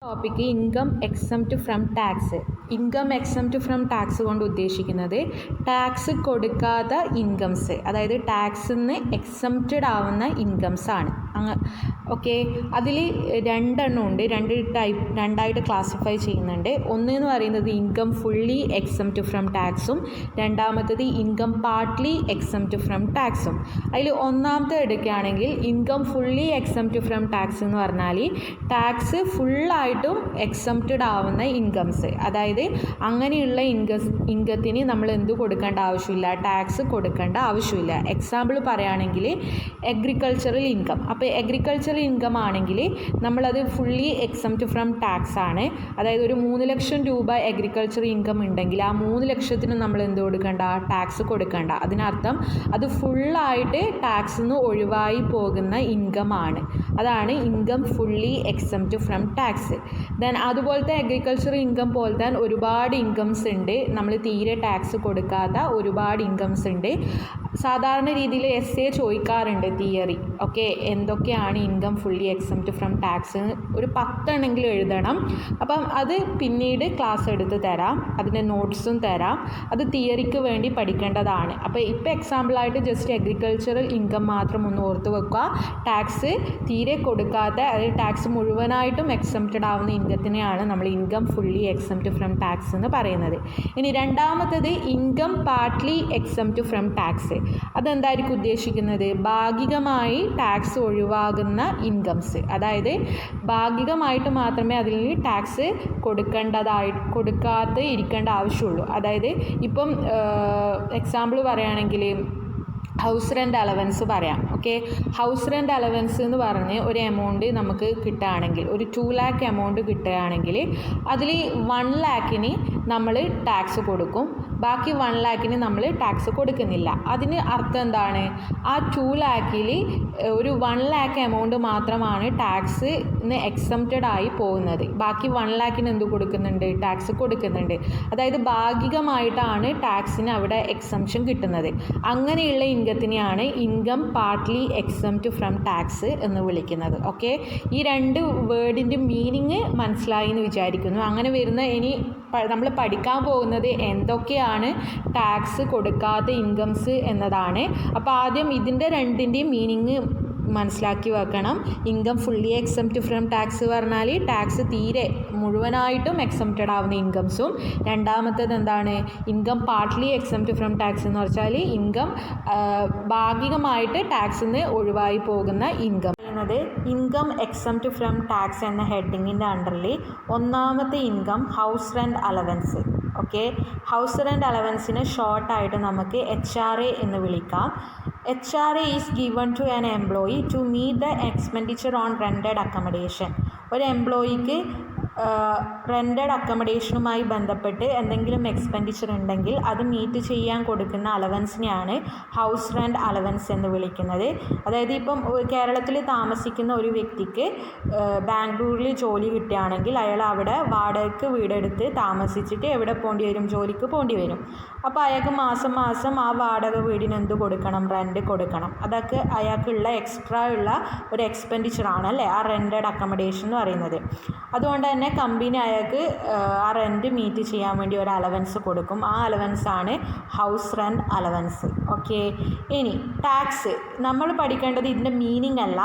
Topic income exempt from tax. Income exempt from tax കൊണ്ട് ഉദ്ദേശിക്കുന്നത് tax കൊടുക്കാത്ത incomes, അതായത് ടാക്സിൽ നിന്ന് എക്സംപ്റ്റഡ് ആവുന്ന ഇൻകംസ് ആണ്. ഓക്കെ, അതിൽ രണ്ടെണ്ണം ഉണ്ട്, രണ്ടായിട്ട് ക്ലാസിഫൈ ചെയ്യുന്നുണ്ട്. ഒന്ന് എന്ന് പറയുന്നത് ഇൻകം ഫുള്ളി എക്സംപ്റ്റ് ഫ്രം ടാക്സും, രണ്ടാമത്തത് ഇൻകം പാർട്ട്ലി എക്സംപ്റ്റ് ഫ്രം ടാക്സും. അതിൽ ഒന്നാമത്തെ എടുക്കുകയാണെങ്കിൽ income fully exempt from tax എന്ന് പറഞ്ഞാൽ ടാക്സ് ഫുള്ളായിട്ടും എക്സംപ്റ്റഡ് ആവുന്ന ഇൻകംസ്, അതായത് അങ്ങനെയുള്ള ഇൻകത്തിന് നമ്മൾ എന്ത് കൊടുക്കേണ്ട ആവശ്യമില്ല, ടാക്സ് കൊടുക്കേണ്ട ആവശ്യമില്ല. എക്സാമ്പിൾ പറയുകയാണെങ്കിൽ അഗ്രികൾച്ചറൽ ഇൻകം. അപ്പോൾ അഗ്രികൾച്ചറൽ ഇൻകം ആണെങ്കിൽ നമ്മളത് ഫുള്ളി എക്സംപ്റ്റ് ഫ്രം ടാക്സ് ആണ്. അതായത് ഒരു 3 ലക്ഷം രൂപ അഗ്രികൾച്ചർ ഇൻകം ഉണ്ടെങ്കിൽ ആ 3 ലക്ഷത്തിന് നമ്മൾ എന്ത് കൊടുക്കേണ്ട, ടാക്സ് കൊടുക്കേണ്ട. അതിനർത്ഥം അത് ഫുള്ളായിട്ട് ടാക്സിൽ നിന്ന് ഒഴിവായി പോകുന്ന ഇൻകം ആണ്. അതാണ് income fully exempt from tax. Then അതുപോലത്തെ അഗ്രികൾച്ചർ ഇൻകം പോലെ തന്നെ ഒരുപാട് ഇൻകംസ് ഉണ്ട്, നമ്മൾ തീരെ ടാക്സ് കൊടുക്കാത്ത ഒരുപാട് ഇൻകംസ് ഉണ്ട്. സാധാരണ രീതിയിൽ എസ്സേ ചോദിക്കാറുണ്ട്, തിയറി. ഓക്കെ, എന്തൊക്കെയാണ് income fully exempt from tax, ഒരു 10 എണ്ണെങ്കിലും എഴുതണം. അപ്പം അത് പിന്നീട് ക്ലാസ് എടുത്ത് തരാം, അതിൻ്റെ നോട്ട്സും തരാം. അത് തിയറിക്ക് വേണ്ടി പഠിക്കേണ്ടതാണ്. അപ്പോൾ ഇപ്പോൾ എക്സാമ്പിളായിട്ട് ജസ്റ്റ് അഗ്രികൾച്ചറൽ ഇൻകം മാത്രം ഒന്ന് ഓർത്ത് വെക്കുക. ടാക്സ് തീരെ കൊടുക്കാത്ത, അതായത് ടാക്സ് മുഴുവനായിട്ടും എക്സംപ്റ്റഡ് ആവുന്ന ഇൻകത്തിനെയാണ് നമ്മൾ income fully exempt from tax എന്ന് പറയുന്നത്. ഇനി രണ്ടാമത്തത് income partly exempt from tax. അതെന്തായിരിക്കും ഉദ്ദേശിക്കുന്നത്, ഭാഗികമായി ടാക്സ് ഒഴിവാകുന്ന ഇൻകംസ്, അതായത് ഭാഗികമായിട്ട് മാത്രമേ അതിൽ ടാക്സ് കൊടുക്കാതെ ഇരിക്കേണ്ട ആവശ്യമുള്ളൂ. അതായത് ഇപ്പം എക്സാമ്പിൾ പറയുകയാണെങ്കിൽ ഹൗസ് റെൻ്റ് അലവൻസ് പറയാം. ഓക്കെ, ഹൗസ് റെൻ്റ് അലവൻസ് എന്ന് പറഞ്ഞ് ഒരു എമൗണ്ട് നമുക്ക് കിട്ടുകയാണെങ്കിൽ, ഒരു 2 lakh എമൗണ്ട് കിട്ടുകയാണെങ്കിൽ അതിൽ 1 lakhന് നമ്മൾ ടാക്സ് കൊടുക്കും, ബാക്കി 1 lakhന് നമ്മൾ ടാക്സ് കൊടുക്കുന്നില്ല. അതിന് അർത്ഥം എന്താണ്, ആ 2 lakhൽ ഒരു 1 lakh എമൗണ്ട് മാത്രമാണ് ടാക്സിന് എക്സംപ്റ്റഡ് ആയി പോകുന്നത്, ബാക്കി 1 lakhന് എന്ത് കൊടുക്കുന്നുണ്ട്, ടാക്സ് കൊടുക്കുന്നുണ്ട്. അതായത് ഭാഗികമായിട്ടാണ് ടാക്സിന് അവിടെ എക്സംപ്ഷൻ കിട്ടുന്നത്. അങ്ങനെയുള്ള ഇൻകത്തിനെയാണ് income partly exempt from tax എന്ന് വിളിക്കുന്നത്. ഓക്കെ, ഈ 2 വേർഡിൻ്റെ മീനിങ് മനസ്സിലായി എന്ന് വിചാരിക്കുന്നു. അങ്ങനെ വരുന്ന ഇനി നമ്മൾ പഠിക്കാൻ പോകുന്നത് എന്തൊക്കെയാണ് ടാക്സ് കൊടുക്കാത്ത ഇൻകംസ് എന്നതാണ്. അപ്പോൾ ആദ്യം ഇതിൻ്റെ 2ൻ്റെയും മീനിങ് മനസ്സിലാക്കി വെക്കണം. Income fully exempt from tax പറഞ്ഞാൽ ടാക്സ് തീരെ മുഴുവനായിട്ടും എക്സംപ്റ്റഡ് ആവുന്ന ഇൻകംസും, രണ്ടാമത്തേത് എന്താണ്, income partly exempt from tax എന്ന് വെച്ചാൽ ഇൻകം ഭാഗികമായിട്ട് ടാക്സിൽ നിന്ന് ഒഴിവായി പോകുന്ന income. Income exempt from tax എന്ന ഹെഡിങ്ങിൻ്റെ അണ്ടറിൽ ഒന്നാമത്തെ income house rent allowance. Okay, house rent അലവൻസിനെ ഷോർട്ടായിട്ട് നമുക്ക് HRA എന്ന് വിളിക്കാം. HRA is given to an employee to meet the expenditure on rented accommodation. ഒരു എംപ്ലോയിക്ക് റെൻറ്റഡ് അക്കമഡേഷനുമായി ബന്ധപ്പെട്ട് എന്തെങ്കിലും എക്സ്പെൻഡിച്ചർ ഉണ്ടെങ്കിൽ അത് മീറ്റ് ചെയ്യാൻ കൊടുക്കുന്ന അലവൻസിനെയാണ് ഹൗസ് റെൻ്റ് അലവൻസ് എന്ന് വിളിക്കുന്നത്. അതായത് ഇപ്പം കേരളത്തിൽ താമസിക്കുന്ന ഒരു വ്യക്തിക്ക് ബാംഗ്ലൂരിൽ ജോലി കിട്ടുകയാണെങ്കിൽ അയാൾ അവിടെ വാടകയ്ക്ക് വീടെടുത്ത് താമസിച്ചിട്ട് എവിടെ പോകേണ്ടി വരും, ജോലിക്ക് പോകേണ്ടി വരും. അപ്പോൾ അയാൾക്ക് മാസം മാസം ആ വാടക വീടിന് എന്ത് കൊടുക്കണം, റെൻറ്റ് കൊടുക്കണം. അതൊക്കെ അയാൾക്കുള്ള എക്സ്ട്രാ ഉള്ള ഒരു എക്സ്പെൻഡിച്ചറാണ് അല്ലേ ആ റെൻറ്റഡ് അക്കമഡേഷൻ എന്ന് പറയുന്നത്. അതുകൊണ്ട് തന്നെ കമ്പനി അയാൾക്ക് ആ റെൻറ്റ് മീറ്റ് ചെയ്യാൻ വേണ്ടി ഒരു അലവൻസ് കൊടുക്കും. ആ അലവൻസാണ് ഹൗസ് റെൻ്റ് അലവൻസ്. ഓക്കെ, ഇനി ടാക്സ് നമ്മൾ പഠിക്കേണ്ടത് ഇതിൻ്റെ മീനിങ് അല്ല,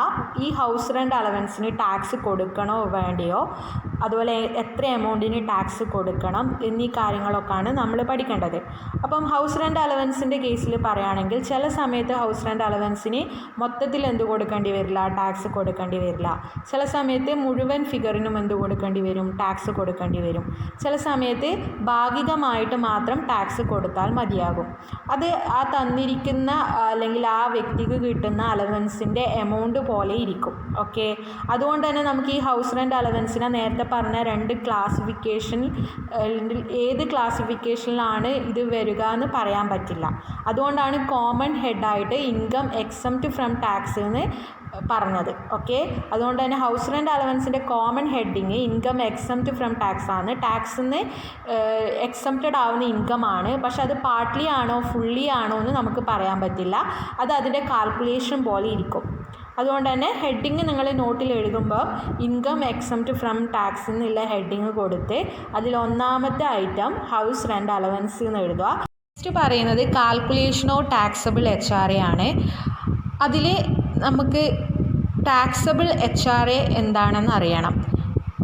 ഈ ഹൗസ് റെൻ്റ് അലവൻസിന് ടാക്സ് കൊടുക്കണോ വേണ്ടിയോ, അതുപോലെ എത്ര എമൗണ്ടിന് ടാക്സ് കൊടുക്കണം എന്നീ കാര്യങ്ങളൊക്കെയാണ് നമ്മൾ പഠിക്കേണ്ടത്. അപ്പം ഹൗസ് റെൻ്റ് അലവൻസിൻ്റെ കേസിൽ പറയുകയാണെങ്കിൽ ചില സമയത്ത് ഹൗസ് റെൻ്റ് അലവൻസിന് മൊത്തത്തിൽ എന്ത് കൊടുക്കേണ്ടി വരില്ല, ടാക്സ് കൊടുക്കേണ്ടി വരില്ല. ചില സമയത്ത് മുഴുവൻ ഫിഗറിനും എന്ത് കൊടുക്കേണ്ടി വരും, ടാക്സ് കൊടുക്കേണ്ടി വരും. ചില സമയത്ത് ഭാഗികമായിട്ട് മാത്രം ടാക്സ് കൊടുത്താൽ മതിയാകും. അത് ആ തന്നിരിക്കുന്ന അല്ലെങ്കിൽ ആ വ്യക്തിക്ക് കിട്ടുന്ന അലവൻസിൻ്റെ എമൗണ്ട് പോലെ ഇരിക്കും. ഓക്കെ, അതുകൊണ്ട് തന്നെ നമുക്ക് ഈ ഹൗസ് റെൻ്റ് അലവൻസിനെ നേരത്തെ പറഞ്ഞ 2 ക്ലാസിഫിക്കേഷൻ ഏത് ക്ലാസിഫിക്കേഷനിലാണ് ഇത് വരിക എന്ന് പറയാൻ പറ്റില്ല. അതുകൊണ്ടാണ് കോമൺ ഹെഡായിട്ട് ഇൻകം എക്സംപ്റ്റ് ഫ്രം ടാക്സ് എന്ന് പറഞ്ഞത്. ഓക്കെ, അതുകൊണ്ട് തന്നെ ഹൗസ് റെൻ്റ് അലവൻസിൻ്റെ common heading income exempt from tax ആണ്. ടാക്സിൽ നിന്ന് എക്സംപ്റ്റഡ് ആവുന്ന ഇൻകം ആണ്. പക്ഷെ അത് പാർട്ട്ലി ആണോ ഫുള്ളി ആണോ എന്ന് നമുക്ക് പറയാൻ പറ്റില്ല. അത് അതിൻ്റെ കാൽക്കുലേഷൻ പോലെ ഇരിക്കും. അതുകൊണ്ട് തന്നെ ഹെഡിങ് നിങ്ങൾ നോട്ടിൽ എഴുതുമ്പോൾ ഇൻകം എക്സംപ്റ്റ് ഫ്രം ടാക്സ് എന്നുള്ള ഹെഡിങ് കൊടുത്ത് അതിൽ ഒന്നാമത്തെ ഐറ്റം ഹൗസ് റെൻ്റ് അലവൻസ് എന്ന് എഴുതുക. നെക്സ്റ്റ് പറയുന്നത് കാൽക്കുലേഷൻ ഓഫ് ടാക്സബിൾ HRA ആണ്. അതിൽ നമുക്ക് ടാക്സബിൾ HRA എന്താണെന്ന് അറിയണം.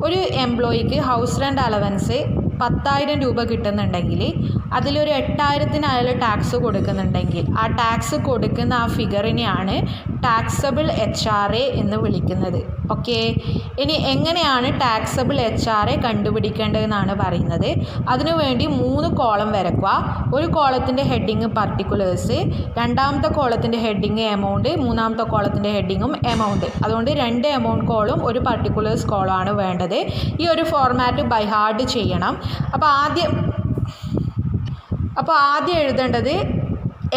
ഒരു എംപ്ലോയിക്ക് ഹൗസ് റെൻ്റ് അലവൻസ് 10,000 രൂപ കിട്ടുന്നുണ്ടെങ്കിൽ അതിലൊരു 8,000 അയാൾ ടാക്സ് കൊടുക്കുന്നുണ്ടെങ്കിൽ ആ ടാക്സ് കൊടുക്കുന്ന ആ ഫിഗറിനെയാണ് ടാക്സബിൾ HRA എന്ന് വിളിക്കുന്നത്. ഓക്കെ, ഇനി എങ്ങനെയാണ് ടാക്സബിൾ HRA കണ്ടുപിടിക്കേണ്ടതെന്നാണ് പറയുന്നത്. അതിനുവേണ്ടി 3 കോളം വരയ്ക്കുക. ഒരു കോളത്തിൻ്റെ ഹെഡിങ് പർട്ടിക്കുലേഴ്സ്, രണ്ടാമത്തെ കോളത്തിൻ്റെ ഹെഡിങ് എമൗണ്ട്, മൂന്നാമത്തെ കോളത്തിൻ്റെ ഹെഡിങ്ങും എമൗണ്ട്. അതുകൊണ്ട് 2 എമൗണ്ട് കോളും ഒരു പർട്ടിക്കുലേഴ്സ് കോളമാണ് വേണ്ടത്. ഈ ഒരു ഫോർമാറ്റ് ബൈ ഹാർഡ് ചെയ്യണം. അപ്പോൾ ആദ്യം എഴുതേണ്ടത്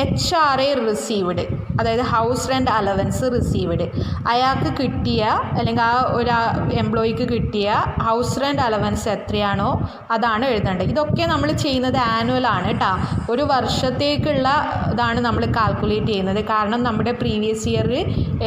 HRA റിസീവ്ഡ്, അതായത് ഹൗസ് റെൻ്റ് അലവൻസ് റിസീവ്ഡ്. അയാൾക്ക് കിട്ടിയ അല്ലെങ്കിൽ ആ ഒരു എംപ്ലോയിക്ക് കിട്ടിയ ഹൗസ് റെൻ്റ് അലവൻസ് എത്രയാണോ അതാണ് എഴുതേണ്ടത്. ഇതൊക്കെ നമ്മൾ ചെയ്യുന്നത് ആനുവലാണ് കേട്ടോ. ഒരു വർഷത്തേക്കുള്ള ഇതാണ് നമ്മൾ കാൽക്കുലേറ്റ് ചെയ്യുന്നത്. കാരണം നമ്മുടെ പ്രീവിയസ് ഇയർ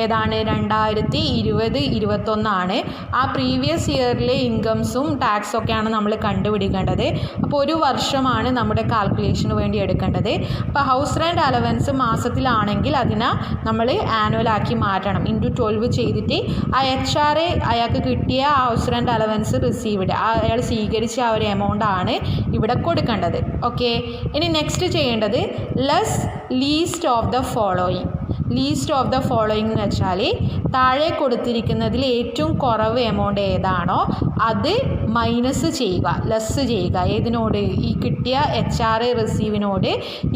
ഏതാണ് 2020-21 ആണ്. ആ പ്രീവിയസ് ഇയറിലെ ഇൻകംസും ടാക്സൊക്കെയാണ് നമ്മൾ കണ്ടുപിടിക്കേണ്ടത്. അപ്പോൾ ഒരു വർഷമാണ് നമ്മുടെ കാൽക്കുലേഷന് വേണ്ടി എടുക്കേണ്ടത്. അപ്പോൾ ഹൗസ് റെൻ്റ് അലവൻസ് മാസത്തിലാണെങ്കിൽ അതിനെ നമ്മൾ ആനുവലാക്കി മാറ്റണം. ഇൻറ്റു 12 ചെയ്തിട്ട് ആ HRA അയാൾക്ക് കിട്ടിയ ഹൗസ് റെൻ്റ് അലവൻസ് റിസീവ്ഡ് അയാൾ സ്വീകരിച്ച ആ ഒരു എമൗണ്ട് ആണ് ഇവിടെ കൊടുക്കേണ്ടത്. ഓക്കെ, ഇനി നെക്സ്റ്റ് ചെയ്യേണ്ടത് less least of the following. Least of the following എന്ന് വെച്ചാൽ താഴെ കൊടുത്തിരിക്കുന്നതിൽ ഏറ്റവും കുറവ് എമൗണ്ട് ഏതാണോ അത് മൈനസ് ചെയ്യുക, ലെസ് ചെയ്യുക. ഏതിനോട്? ഈ കിട്ടിയ HRA റിസീവിനോട്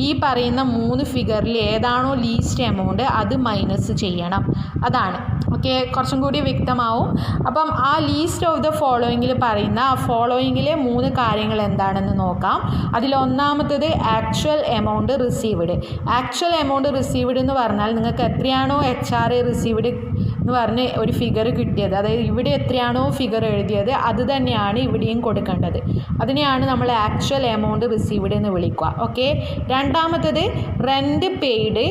ഈ പറയുന്ന 3 ഫിഗറിൽ ഏതാണോ ലീസ്റ്റ് എമൗണ്ട് അത് മൈനസ് ചെയ്യണം. അതാണ്. ഓക്കെ, കുറച്ചും കൂടി വ്യക്തമാവും. അപ്പം ആ ലീസ്റ്റ് ഓഫ് ദ ഫോളോയിങ്ങിൽ പറയുന്ന ആ ഫോളോയിങ്ങിലെ 3 കാര്യങ്ങൾ എന്താണെന്ന് നോക്കാം. അതിലൊന്നാമത്തത് actual amount received. Actual amount received എന്ന് പറഞ്ഞാൽ നിങ്ങൾക്ക് എത്രയാണോ HRA റിസീവ്ഡ് എന്ന് പറഞ്ഞ് ഒരു ഫിഗർ കിട്ടിയത്, അതായത് ഇവിടെ എത്രയാണോ ഫിഗർ എഴുതിയത് അത് തന്നെയാണ് ഇവിടെയും കൊടുക്കേണ്ടത്. അതിനെയാണ് നമ്മൾ ആക്ച്വൽ എമൗണ്ട് റിസീവ്ഡ് എന്ന് വിളിക്കുക. ഓക്കെ, രണ്ടാമത്തത് rent paid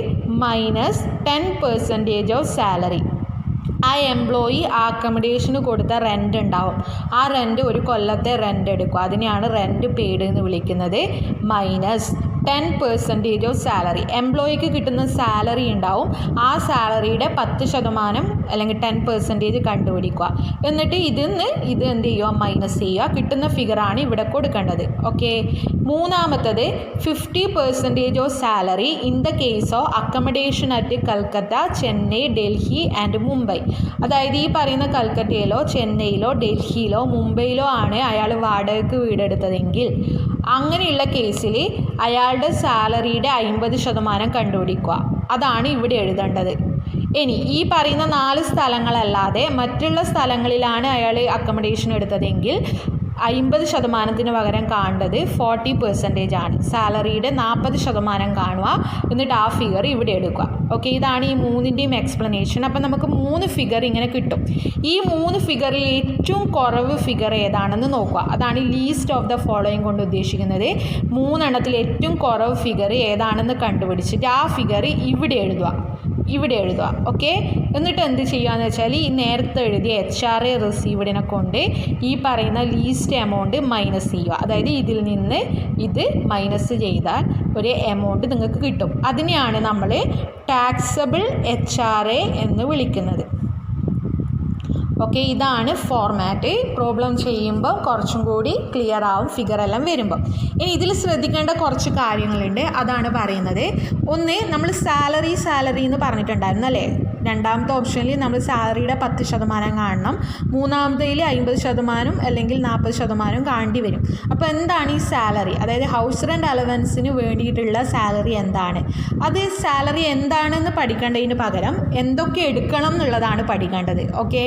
minus 10% of salary. ആ എംപ്ലോയി ആ അക്കോമഡേഷന് കൊടുത്ത റെൻ്റ് ഉണ്ടാവും. ആ റെൻ്റ് ഒരു കൊല്ലത്തെ റെൻ്റ് എടുക്കുക. അതിനെയാണ് റെൻറ്റ് പെയ്ഡ് എന്ന് വിളിക്കുന്നത്. Minus 10% of salary. എംപ്ലോയിക്ക് കിട്ടുന്ന സാലറി ഉണ്ടാവും. ആ സാലറിയുടെ 10% അല്ലെങ്കിൽ 10% കണ്ടുപിടിക്കുക. എന്നിട്ട് ഇത് എന്ത് ചെയ്യുക? മൈനസ് ചെയ്യുക. കിട്ടുന്ന ഫിഗറാണ് ഇവിടെ കൊടുക്കേണ്ടത്. ഓക്കെ, മൂന്നാമത്തത് 50% of salary in the case of accommodation at Calcutta, Chennai, Delhi and Mumbai. അതായത് ഈ പറയുന്ന കൽക്കട്ടയിലോ ചെന്നൈയിലോ ഡൽഹിയിലോ മുംബൈയിലോ ആണ് അയാൾ വാടകയ്ക്ക് വീടെടുത്തതെങ്കിൽ അങ്ങനെയുള്ള കേസിൽ അയാളുടെ സാലറിയുടെ 50% കണ്ടുപിടിക്കുക. അതാണ് ഇവിടെ എഴുതേണ്ടത്. ഇനി ഈ പറയുന്ന 4 സ്ഥലങ്ങളല്ലാതെ മറ്റുള്ള സ്ഥലങ്ങളിലാണ് അയാൾ അക്കോമഡേഷൻ എടുത്തതെങ്കിൽ 50% പകരം കാണേണ്ടത് 40% ആണ്. സാലറിയുടെ 40% കാണുക. എന്നിട്ട് ആ ഫിഗർ ഇവിടെ എടുക്കുക. ഓക്കെ, ഇതാണ് ഈ 3ൻ്റെയും എക്സ്പ്ലനേഷൻ. അപ്പം നമുക്ക് 3 ഫിഗർ ഇങ്ങനെ കിട്ടും. ഈ 3 ഫിഗറിൽ ഏറ്റവും കുറവ് ഫിഗർ ഏതാണെന്ന് നോക്കുക. അതാണ് ലീസ്റ്റ് ഓഫ് ദ ഫോളോയിങ് കൊണ്ട് ഉദ്ദേശിക്കുന്നത്. 3 എണ്ണത്തിൽ ഏറ്റവും കുറവ് ഫിഗർ ഏതാണെന്ന് കണ്ടുപിടിച്ചിട്ട് ആ ഫിഗർ ഇവിടെ എഴുതുക. ഓക്കെ, എന്നിട്ട് എന്ത് ചെയ്യുകയെന്ന് വെച്ചാൽ ഈ നേരത്തെ എഴുതിയ HRA റിസീവ്ഡിനെ കൊണ്ട് ഈ പറയുന്ന ലീസ്റ്റ് എമൗണ്ട് മൈനസ് ചെയ്യുക. അതായത് ഇതിൽ നിന്ന് ഇത് മൈനസ് ചെയ്താൽ ഒരു എമൗണ്ട് നിങ്ങൾക്ക് കിട്ടും. അതിനെയാണ് നമ്മൾ ടാക്സബിൾ HRA എന്ന് വിളിക്കുന്നത്. ഓക്കെ, ഇതാണ് ഫോർമാറ്റ്. പ്രോബ്ലം ചെയ്യുമ്പോൾ കുറച്ചും കൂടി ക്ലിയർ ആവും ഫിഗറെല്ലാം വരുമ്പോൾ. ഇനി ഇതിൽ ശ്രദ്ധിക്കേണ്ട കുറച്ച് കാര്യങ്ങളുണ്ട്. അതാണ് പറയുന്നത്. ഒന്ന്, നമ്മൾ സാലറി എന്ന് പറഞ്ഞിട്ടുണ്ടായിരുന്നു അല്ലേ? രണ്ടാമത്തെ ഓപ്ഷനിൽ നമ്മൾ സാലറിയുടെ 10% കാണണം. മൂന്നാമത്തേൽ 50% അല്ലെങ്കിൽ 40% കാണേണ്ടി വരും. അപ്പോൾ എന്താണ് ഈ സാലറി? അതായത് ഹൗസ് റെൻ്റ് അലവൻസിന് വേണ്ടിയിട്ടുള്ള സാലറി എന്താണ്? അത് സാലറി എന്താണെന്ന് പഠിക്കേണ്ടതിന് പകരം എന്തൊക്കെ എടുക്കണം എന്നുള്ളതാണ് പഠിക്കേണ്ടത്. ഓക്കെ,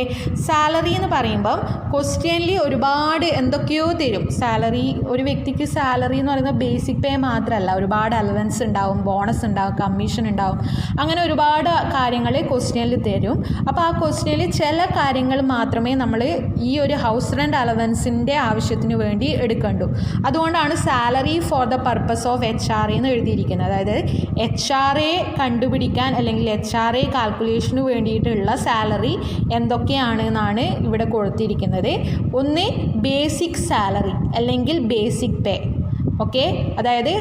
സാലറി എന്ന് പറയുമ്പം ക്വസ്റ്റ്യനിൽ ഒരുപാട് എന്തൊക്കെയോ തരും. സാലറി, ഒരു വ്യക്തിക്ക് സാലറി എന്ന് പറയുന്നത് ബേസിക് പേ മാത്രമല്ല, ഒരുപാട് അലവൻസ് ഉണ്ടാവും, ബോണസ് ഉണ്ടാവും, കമ്മീഷൻ ഉണ്ടാവും. അങ്ങനെ ഒരുപാട് കാര്യങ്ങൾ ക്വസ്റ്റ്യനിൽ തരും. അപ്പോൾ ആ ക്വസ്റ്റ്യനിൽ ചില കാര്യങ്ങൾ മാത്രമേ നമ്മൾ ഈ ഒരു ഹൗസ് റെൻ്റ് അലവൻസിൻ്റെ ആവശ്യത്തിന് വേണ്ടി എടുക്കണ്ടു. അതുകൊണ്ടാണ് salary for the purpose of HRA എന്ന് എഴുതിയിരിക്കുന്നത്. അതായത് HRA കണ്ടുപിടിക്കാൻ അല്ലെങ്കിൽ HRA കാൽക്കുലേഷന് വേണ്ടിയിട്ടുള്ള സാലറി എന്തൊക്കെയാണ് എന്നാണ് ഇവിടെ കൊടുത്തിരിക്കുന്നത്. ഒന്ന് ബേസിക് സാലറി അല്ലെങ്കിൽ ബേസിക് പേ. ഓക്കെ, അതായത്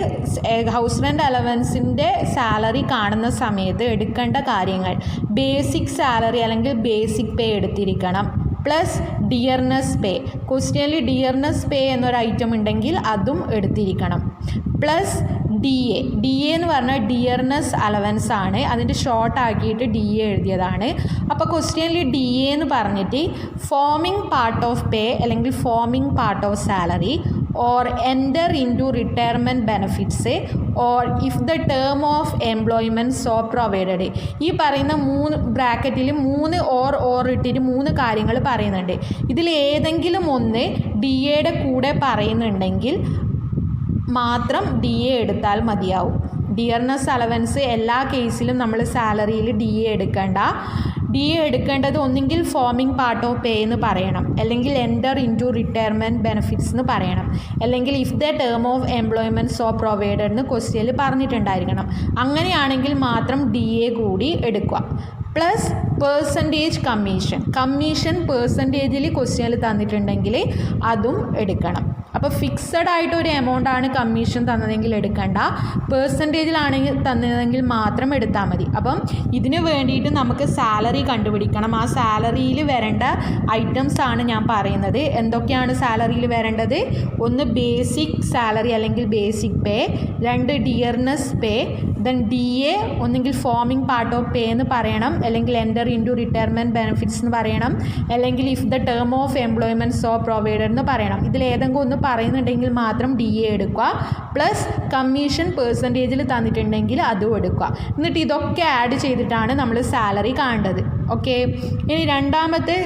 ഹൗസ് റെൻ്റ് അലവൻസിൻ്റെ സാലറി കാണുന്ന സമയത്ത് എടുക്കേണ്ട കാര്യങ്ങൾ ബേസിക് സാലറി അല്ലെങ്കിൽ ബേസിക് പേ എടുത്തിരിക്കണം. പ്ലസ് ഡിയർനെസ് പേ. ക്വസ്റ്റ്യനിൽ ഡിയർനെസ് പേ എന്നൊരു ഐറ്റം ഉണ്ടെങ്കിൽ അതും എടുത്തിരിക്കണം. പ്ലസ് DA എന്ന് പറഞ്ഞാൽ ഡിയർനെസ് അലവൻസ് ആണ്. അതിൻ്റെ ഷോർട്ട് ആക്കിയിട്ട് DA എഴുതിയതാണ്. അപ്പോൾ ക്വസ്റ്റ്യനിൽ DA എന്ന് പറഞ്ഞിട്ട് ഫോമിംഗ് പാർട്ട് ഓഫ് പേ അല്ലെങ്കിൽ foaming part of salary or enter into retirement benefits or if the term of employment so provided. ഈ പറയുന്ന 3 ബ്രാക്കറ്റിൽ 3 or ഇട്ടിട്ട് 3 കാര്യങ്ങൾ പറയുന്നുണ്ട്. ഇതിൽ ഏതെങ്കിലും ഒന്ന് DAയുടെ കൂടെ പറയുന്നുണ്ടെങ്കിൽ മാത്രം DA എടുത്താൽ മതിയാവും. ഡിയർനെസ് അലവൻസ് എല്ലാ കേസിലും നമ്മൾ സാലറിയിൽ DA എടുക്കേണ്ട. DA എടുക്കേണ്ടത് ഒന്നെങ്കിൽ ഫോമിംഗ് പാർട്ട് ഓഫ് പേ എന്ന് പറയണം, അല്ലെങ്കിൽ enter into retirement benefits എന്ന് പറയണം, അല്ലെങ്കിൽ if the term of employment so provided എന്ന് ക്വസ്റ്റ്യനിൽ പറഞ്ഞിട്ടുണ്ടായിരിക്കണം. അങ്ങനെയാണെങ്കിൽ മാത്രം DA കൂടി എടുക്കുക. പ്ലസ് കമ്മീഷൻ പേഴ്സൻറ്റേജിൽ ക്വസ്റ്റ്യനിൽ തന്നിട്ടുണ്ടെങ്കിൽ അതും എടുക്കണം. അപ്പോൾ ഫിക്സഡ് ആയിട്ട് ഒരു എമൗണ്ടാണ് കമ്മീഷൻ തന്നതെങ്കിൽ എടുക്കണ്ട, പേഴ്സൻറ്റേജിലാണെങ്കിൽ തന്നതെങ്കിൽ മാത്രം എടുത്താൽ മതി. അപ്പം ഇതിന് വേണ്ടിയിട്ട് നമുക്ക് സാലറി കണ്ടുപിടിക്കണം. ആ സാലറിയിൽ വരേണ്ട ഐറ്റംസ് ആണ് ഞാൻ പറയുന്നത്. എന്തൊക്കെയാണ് സാലറിയിൽ വരേണ്ടത്? ഒന്ന് ബേസിക് സാലറി അല്ലെങ്കിൽ basic pay, 2 dearness pay, then DA ഒന്നെങ്കിൽ ഫോമിംഗ് പാർട്ട് ഓഫ് പേ എന്ന് പറയണം, അല്ലെങ്കിൽ enter into retirement benefits എന്ന് പറയണം, അല്ലെങ്കിൽ if the term of employment so provided എന്ന് പറയണം. ഇതിലേതെങ്കിലും ഒന്ന് പറയുന്നുണ്ടെങ്കിൽ മാത്രം DA എടുക്കുക. പ്ലസ് കമ്മീഷൻ പേഴ്സൻറ്റേജിൽ തന്നിട്ടുണ്ടെങ്കിൽ അതും എടുക്കുക. എന്നിട്ട് ഇതൊക്കെ ആഡ് ചെയ്തിട്ടാണ് നമ്മൾ സാലറി കാണേണ്ടത്. ഓക്കെ, ഇനി രണ്ടാമത്തെ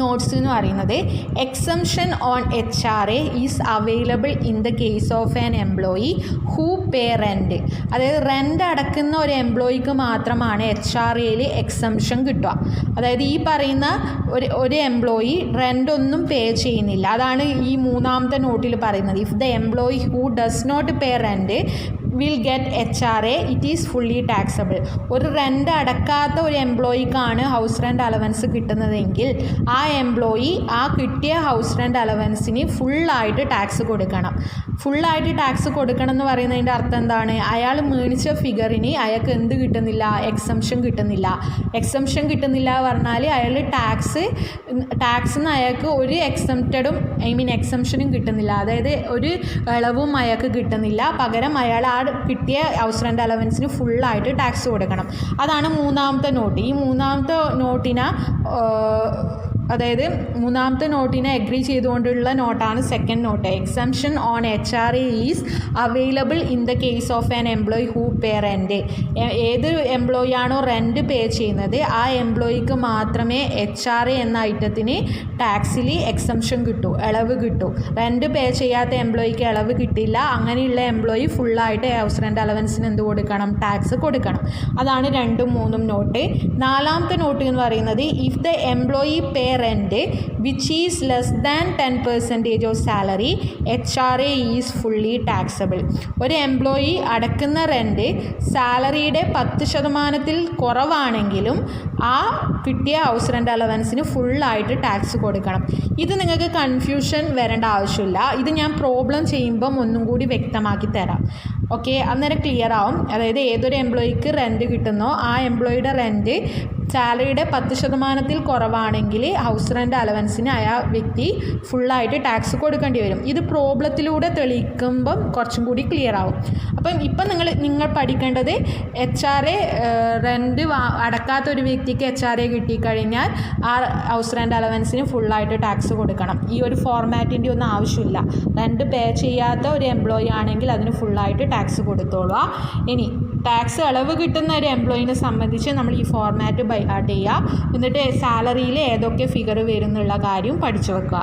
നോട്ട്സ് എന്ന് പറയുന്നത് exemption on HRA is available in the case of an employee who pay rent. അതായത് റെൻ്റ് അടക്കുന്ന ഒരു എംപ്ലോയിക്ക് മാത്രമാണ് HRAയിൽ എക്സംഷൻ കിട്ടുക. അതായത് ഈ പറയുന്ന ഒരു എംപ്ലോയി റെൻ്റ് ഒന്നും പേ ചെയ്യുന്നില്ല. അതാണ് ഈ മൂന്നാമത്തെ നോട്ടിൽ പറയുന്നത്. If the employee who does not pay rent will get HRA, it is fully taxable. ഒരു റെൻ്റ് അടക്കാത്ത ഒരു എംപ്ലോയിക്കാണ് ഹൗസ് റെൻ്റ് അലവൻസ് കിട്ടുന്നതെങ്കിൽ ആ എംപ്ലോയി ആ കിട്ടിയ ഹൗസ് റെൻ്റ് അലവൻസിന് ഫുള്ളായിട്ട് ടാക്സ് കൊടുക്കണം. ഫുള്ളായിട്ട് ടാക്സ് കൊടുക്കണം എന്ന് പറയുന്നതിൻ്റെ അർത്ഥം എന്താണ്? അയാൾ മേടിച്ച ഫിഗറിന് അയാൾക്ക് എന്ത് കിട്ടുന്നില്ല? എക്സംഷൻ കിട്ടുന്നില്ല. എക്സംഷൻ കിട്ടുന്നില്ല പറഞ്ഞാൽ അയാൾ ടാക്സിന്ന് അയാൾക്ക് ഒരു എക്സംഷനും കിട്ടുന്നില്ല. അതായത് ഒരു ഇളവും അയാൾക്ക് കിട്ടുന്നില്ല. പകരം അയാൾ ആ കിട്ടിയ ഹൗസ് റെൻ്റ് അലവൻസിന് ഫുള്ളായിട്ട് ടാക്സ് കൊടുക്കണം. അതാണ് മൂന്നാമത്തെ നോട്ട്. ഈ മൂന്നാമത്തെ നോട്ടിനെ അഗ്രി ചെയ്തുകൊണ്ടുള്ള നോട്ടാണ് second note. Exemption on HRA is available in the case of an employee who pay rent. ഏത് എംപ്ലോയി ആണോ റെൻറ്റ് പേ ചെയ്യുന്നത് ആ എംപ്ലോയിക്ക് മാത്രമേ HRA എന്ന ഐറ്റത്തിന് ടാക്സിൽ എക്സംഷൻ കിട്ടൂ, ഇളവ് കിട്ടൂ. റെൻറ്റ് പേ ചെയ്യാത്ത എംപ്ലോയിക്ക് ഇളവ് കിട്ടില്ല. അങ്ങനെയുള്ള എംപ്ലോയി ഫുള്ളായിട്ട് ഹൗസ് റെൻ്റ് അലവൻസിന് എന്ത് കൊടുക്കണം? ടാക്സ് കൊടുക്കണം. അതാണ് 2ഉം 3ഉം നോട്ട്. നാലാമത്തെ നോട്ട് എന്ന് പറയുന്നത് if the employee pay rent which is less than 10% of salary, HRA is fully taxable. ഒരു എംപ്ലോയി അടക്കുന്ന റെൻറ്റ് സാലറിയുടെ 10% കുറവാണെങ്കിലും ആ കിട്ടിയ ഹൗസ് റെൻ്റ് അലവൻസിന് ഫുള്ളായിട്ട് ടാക്സ് കൊടുക്കണം. ഇത് നിങ്ങൾക്ക് കൺഫ്യൂഷൻ വരേണ്ട ആവശ്യമില്ല. ഇത് ഞാൻ പ്രോബ്ലം ചെയ്യുമ്പം ഒന്നും കൂടി വ്യക്തമാക്കി തരാം. ഓക്കെ, അന്നേരം ക്ലിയർ ആവും. അതായത് ഏതൊരു എംപ്ലോയിക്ക് റെൻറ്റ് കിട്ടുന്നോ ആ എംപ്ലോയിയുടെ റെൻറ്റ് സാലറിയുടെ 10% കുറവാണെങ്കിൽ ഹൗസ് റെൻ്റ് അലവൻസിന് ആ വ്യക്തി ഫുള്ളായിട്ട് ടാക്സ് കൊടുക്കേണ്ടി വരും. ഇത് പ്രോബ്ലത്തിലൂടെ തെളിയിക്കുമ്പം കുറച്ചും കൂടി ക്ലിയർ ആവും. ഇപ്പം നിങ്ങൾ പഠിക്കേണ്ടത് HRA റെൻറ്റ് അടക്കാത്ത ഒരു വ്യക്തിക്ക് HRA കിട്ടിക്കഴിഞ്ഞാൽ ആ ഹൗസ് റെൻ്റ് അലവൻസിന് ഫുള്ളായിട്ട് ടാക്സ് കൊടുക്കണം. ഈ ഒരു ഫോർമാറ്റിൻ്റെ ഒന്നും ആവശ്യമില്ല. റെൻറ്റ് പേ ചെയ്യാത്ത ഒരു എംപ്ലോയി ആണെങ്കിൽ അതിന് ഫുള്ളായിട്ട് ടാക്സ് കൊടുത്തോളുക. ഇനി ടാക്സ് ഇളവ് കിട്ടുന്ന ഒരു എംപ്ലോയിനെ സംബന്ധിച്ച് നമ്മൾ ഈ ഫോർമാറ്റ് ബൈ ഹാർട്ട് ചെയ്യുക. എന്നിട്ട് സാലറിയിൽ ഏതൊക്കെ ഫിഗർ വരും എന്നുള്ള കാര്യം പഠിച്ചു വെക്കുക.